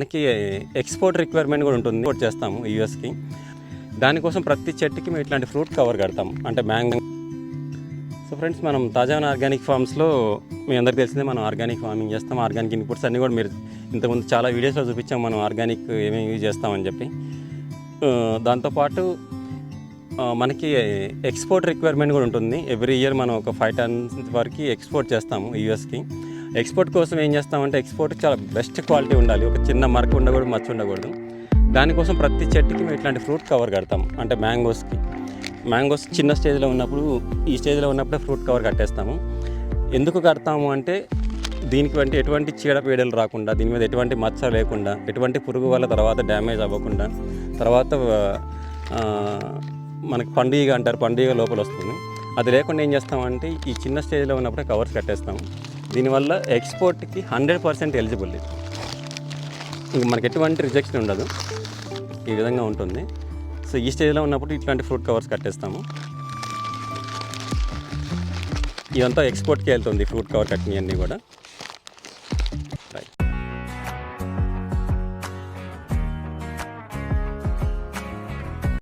మనకి export requirement కూడా ఉంటుంది, ఎక్స్పోర్ట్ చేస్తాము యూఎస్కి. దానికోసం ప్రతి చెట్టుకి మేము ఇట్లాంటి ఫ్రూట్ కవర్ కడతాం, అంటే మ్యాంగో. సో ఫ్రెండ్స్, మనం తాజావన్ ఆర్గానిక్ ఫార్మ్స్లో మీ అందరికీ తెలిసిందే, మనం ఆర్గానిక్ ఫార్మింగ్ చేస్తాం. ఆర్గానిక్ ఇన్పుట్స్ అన్నీ కూడా మీరు ఇంతకుముందు చాలా వీడియోస్లో చూపించాం, మనం ఆర్గానిక్ ఏమేమి యూజ్ చేస్తామని చెప్పి. దాంతోపాటు మనకి ఎక్స్పోర్ట్ రిక్వైర్మెంట్ కూడా ఉంటుంది. ఎవ్రీ ఇయర్ మనం ఒక 5 tons వరకు ఎక్స్పోర్ట్ చేస్తాము యూఎస్కి. ఎక్స్పోర్ట్ కోసం ఏం చేస్తామంటే, ఎక్స్పోర్ట్ చాలా బెస్ట్ క్వాలిటీ ఉండాలి, ఒక చిన్న మరక ఉండకూడదు, మచ్చ ఉండకూడదు. దానికోసం ప్రతి చెట్టుకి మేము ఇట్లాంటి ఫ్రూట్ కవర్ కడతాం, అంటే మ్యాంగోస్ చిన్న స్టేజ్లో ఉన్నప్పుడు, ఈ స్టేజ్లో ఉన్నప్పుడే ఫ్రూట్ కవర్ కట్టేస్తాము. ఎందుకు కడతాము అంటే, దీనికి ఎటువంటి చీడపీడలు రాకుండా, దీని మీద ఎటువంటి మచ్చ లేకుండా, ఎటువంటి పురుగు వల్ల తర్వాత డ్యామేజ్ అవ్వకుండా, తర్వాత మనకి పండుగ అంటారు, పండుగ లోపల వస్తుంది, అది లేకుండా ఏం చేస్తామంటే ఈ చిన్న స్టేజ్లో ఉన్నప్పుడే కవర్స్ కట్టేస్తాము. దీనివల్ల ఎక్స్పోర్ట్కి 100% ఎలిజిబుల్. ఇంక మనకి ఎటువంటి రిజెక్షన్ ఉండదు, ఈ విధంగా ఉంటుంది. సో ఈ స్టేజ్లో ఉన్నప్పుడు ఇట్లాంటి ఫ్రూట్ కవర్స్ కట్టేస్తాము. ఇదంతా ఎక్స్పోర్ట్కి వెళ్తుంది, ఫ్రూట్ కవర్ కట్టినవన్నీ కూడా.